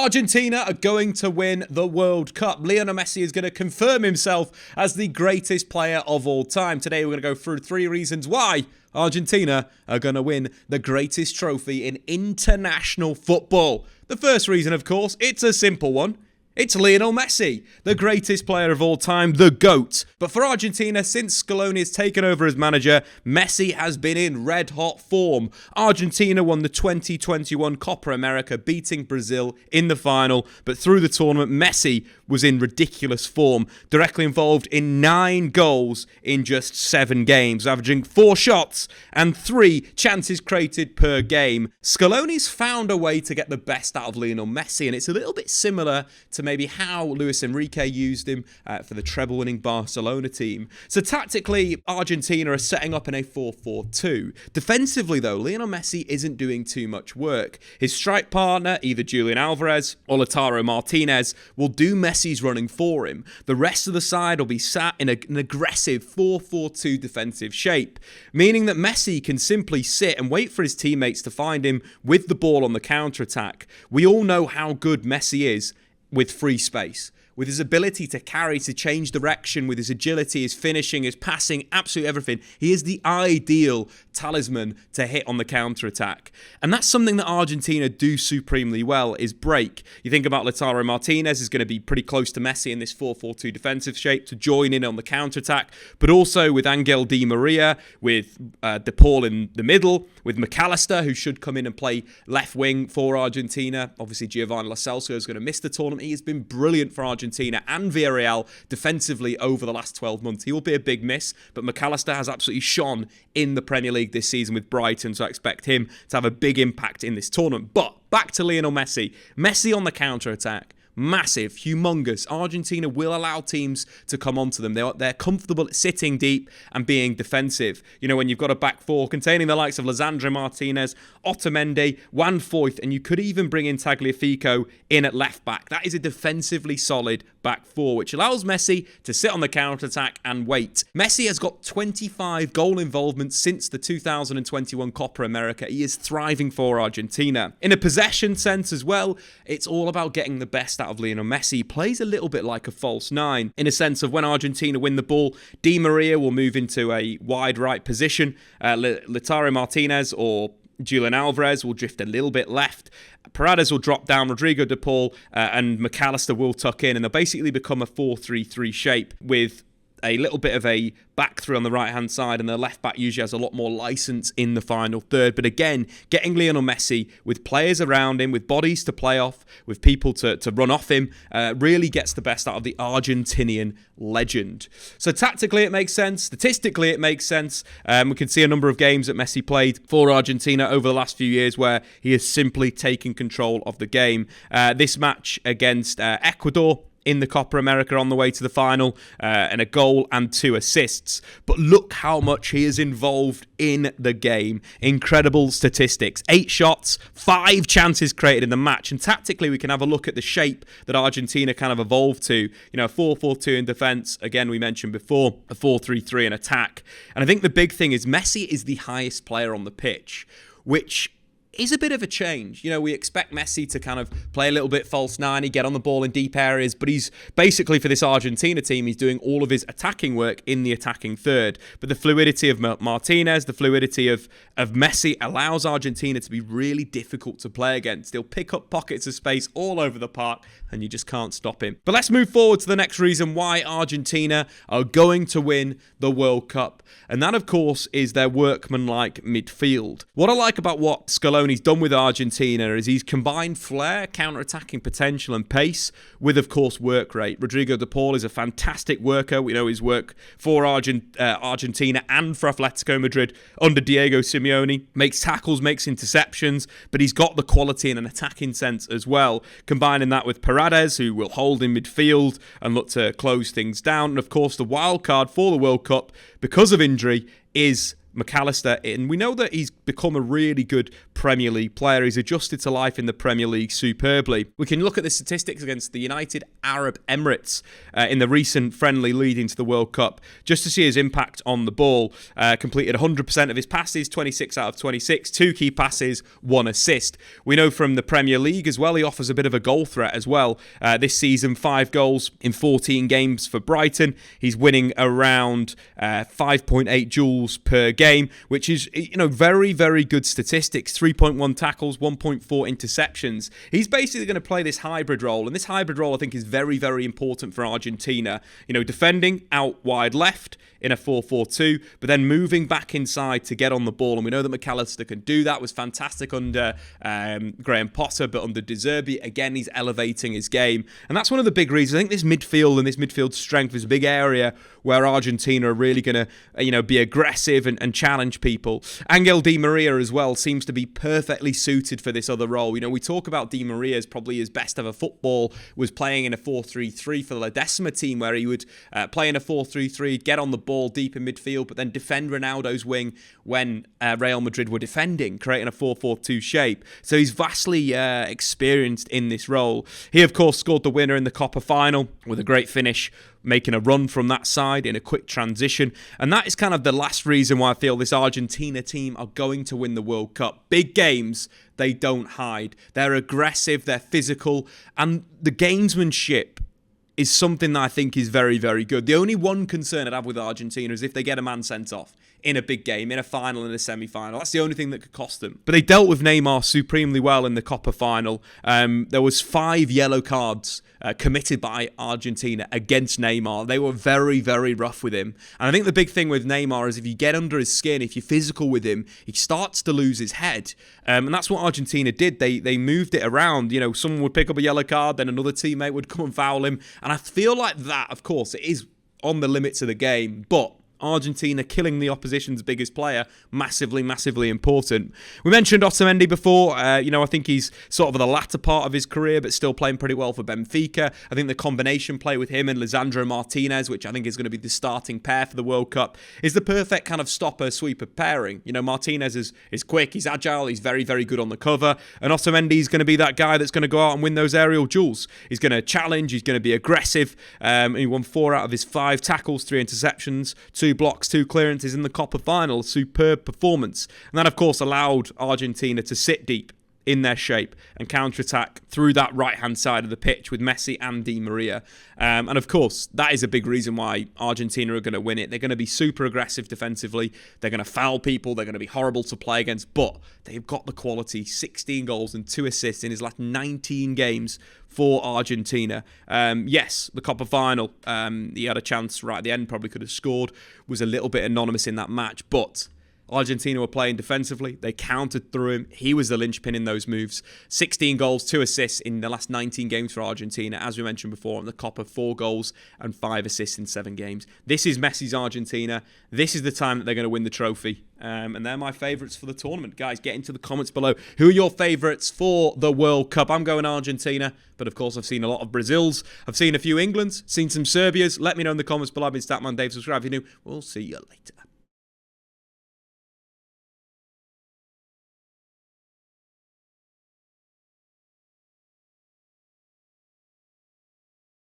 Argentina are going to win the World Cup. Lionel Messi is going to confirm himself as the greatest player of all time. Today we're going to go through 3 reasons why Argentina are going to win the greatest trophy in international football. The first reason, of course, it's a simple one. It's Lionel Messi, the greatest player of all time, the GOAT. But for Argentina, since Scaloni has taken over as manager, Messi has been in red-hot form. Argentina won the 2021 Copa America, beating Brazil in the final. But through the tournament, Messi was in ridiculous form, directly involved in 9 goals in just 7 games, averaging 4 shots and 3 chances created per game. Scaloni's found a way to get the best out of Lionel Messi, and it's a little bit similar to maybe how Luis Enrique used him for the treble-winning Barcelona team. So tactically, Argentina are setting up in a 4-4-2. Defensively, though, Lionel Messi isn't doing too much work. His strike partner, either Julian Alvarez or Lautaro Martinez, will do Messi's running for him. The rest of the side will be sat in an aggressive 4-4-2 defensive shape, meaning that Messi can simply sit and wait for his teammates to find him with the ball on the counter-attack. We all know how good Messi is with free space, with his ability to carry, to change direction, with his agility, his finishing, his passing, absolutely everything. He is the ideal talisman to hit on the counter-attack. And that's something that Argentina do supremely well, is break. You think about Lautaro Martinez is going to be pretty close to Messi in this 4-4-2 defensive shape to join in on the counter-attack, but also with Angel Di Maria, with De Paul in the middle, with McAllister, who should come in and play left wing for Argentina. Obviously, Giovanni Lo Celso is going to miss the tournament. He has been brilliant for Argentina and Villarreal defensively over the last 12 months. He will be a big miss, but McAllister has absolutely shone in the Premier League this season with Brighton, so I expect him to have a big impact in this tournament. But back to Lionel Messi. Messi on the counter-attack. Massive, humongous. Argentina will allow teams to come onto them. They're comfortable at sitting deep and being defensive. You know, when you've got a back four containing the likes of Lisandro Martinez, Otamendi, Juan Foyth, and you could even bring in Tagliafico in at left back. That is a defensively solid back four, which allows Messi to sit on the counter-attack and wait. Messi has got 25 goal involvements since the 2021 Copa America. He is thriving for Argentina. In a possession sense as well, it's all about getting the best out of Lionel Messi. He plays a little bit like a false 9, in a sense of when Argentina win the ball, Di Maria will move into a wide right position. Lautaro Martinez or Julian Alvarez will drift a little bit left. Paredes will drop down, Rodrigo De Paul and McAllister will tuck in, and they'll basically become a 4-3-3 shape with a little bit of a back three on the right-hand side, and the left back usually has a lot more license in the final third. But again, getting Lionel Messi with players around him, with bodies to play off, with people to run off him, really gets the best out of the Argentinian legend. So tactically it makes sense. Statistically it makes sense. We can see a number of games that Messi played for Argentina over the last few years where he has simply taken control of the game. This match against Ecuador in the Copa America on the way to the final, and a goal and 2 assists. But look how much he is involved in the game. Incredible statistics. 8 shots, 5 chances created in the match. And tactically, we can have a look at the shape that Argentina kind of evolved to. You know, a 4-4-2 in defence. Again, we mentioned before, a 4-3-3 in attack. And I think the big thing is Messi is the highest player on the pitch, which is a bit of a change. You know, we expect Messi to kind of play a little bit false 9, get on the ball in deep areas, but he's basically, for this Argentina team, he's doing all of his attacking work in the attacking third. But the fluidity of Martinez, the fluidity of Messi allows Argentina to be really difficult to play against. He'll pick up pockets of space all over the park, and you just can't stop him. But let's move forward to the next reason why Argentina are going to win the World Cup. And that, of course, is their workmanlike midfield. What I like about what Scaloni's done with Argentina is he's combined flair, counter-attacking potential and pace with, of course, work rate. Rodrigo De Paul is a fantastic worker. We know his work for Argentina and for Atletico Madrid under Diego Simeone. Makes tackles, makes interceptions, but he's got the quality in an attacking sense as well. Combining that with Paredes, who will hold in midfield and look to close things down. And, of course, the wild card for the World Cup, because of injury, is McAllister. And we know that he's become a really good Premier League player. He's adjusted to life in the Premier League superbly. We can look at the statistics against the United Arab Emirates in the recent friendly leading to the World Cup, just to see his impact on the ball. Completed 100% of his passes, 26 out of 26, 2 key passes, 1 assist. We know from the Premier League as well, he offers a bit of a goal threat as well. This season, 5 goals in 14 games for Brighton. He's winning around 5.8 duels per game, which is, very, very good statistics. 3.1 tackles, 1.4 interceptions. He's basically going to play this hybrid role, and this hybrid role I think is very, very important for Argentina. Defending out wide left in a 4-4-2, but then moving back inside to get on the ball. And we know that McAllister can do that. Was fantastic under Graham Potter, but under De Zerbi, again, he's elevating his game. And that's one of the big reasons. I think this midfield and this midfield strength is a big area where Argentina are really going to, be aggressive and challenge people. Angel Di Maria as well seems to be perfectly suited for this other role. We talk about Di Maria as probably his best ever football was playing in a 4-3-3 for the La Decima team, where he would play in a 4-3-3, get on the ball deep in midfield, but then defend Ronaldo's wing when Real Madrid were defending, creating a 4-4-2 shape. So he's vastly experienced in this role. He, of course, scored the winner in the Copa final with a great finish, making a run from that side in a quick transition. And that is kind of the last reason why I feel this Argentina team are going to win the World Cup. Big games, they don't hide. They're aggressive, they're physical, and the gamesmanship is something that I think is very, very good. The only one concern I'd have with Argentina is if they get a man sent off in a big game, in a final, in a semi-final. That's the only thing that could cost them. But they dealt with Neymar supremely well in the Copa final. There was 5 yellow cards committed by Argentina against Neymar. They were very, very rough with him. And I think the big thing with Neymar is if you get under his skin, if you're physical with him, he starts to lose his head. And that's what Argentina did. They moved it around. Someone would pick up a yellow card, then another teammate would come and foul him. And I feel like that, of course, it is on the limits of the game, but Argentina killing the opposition's biggest player, massively, massively important. We mentioned Otamendi before. I think he's sort of the latter part of his career, but still playing pretty well for Benfica. I think the combination play with him and Lisandro Martinez, which I think is going to be the starting pair for the World Cup, is the perfect kind of stopper-sweeper pairing. Martinez is quick, he's agile, he's very, very good on the cover, and Otamendi is going to be that guy that's going to go out and win those aerial duels. He's going to challenge, he's going to be aggressive. He won 4 out of his 5 tackles, 3 interceptions, 2 blocks, 2 clearances in the Copa final. Superb performance. And that, of course, allowed Argentina to sit deep in their shape and counter-attack through that right-hand side of the pitch with Messi and Di Maria. And, of course, that is a big reason why Argentina are going to win it. They're going to be super aggressive defensively. They're going to foul people. They're going to be horrible to play against. But they've got the quality. 16 goals and 2 assists in his last 19 games for Argentina. Yes, the Copa final, he had a chance right at the end, probably could have scored, was a little bit anonymous in that match, but Argentina were playing defensively. They countered through him. He was the linchpin in those moves. 16 goals, 2 assists in the last 19 games for Argentina. As we mentioned before, on the Copa, 4 goals and 5 assists in 7 games. This is Messi's Argentina. This is the time that they're going to win the trophy. And they're my favourites for the tournament. Guys, get into the comments below. Who are your favourites for the World Cup? I'm going Argentina, but of course I've seen a lot of Brazils. I've seen a few Englands, seen some Serbias. Let me know in the comments below. I've been Statman Dave. Subscribe if you're new. We'll see you later.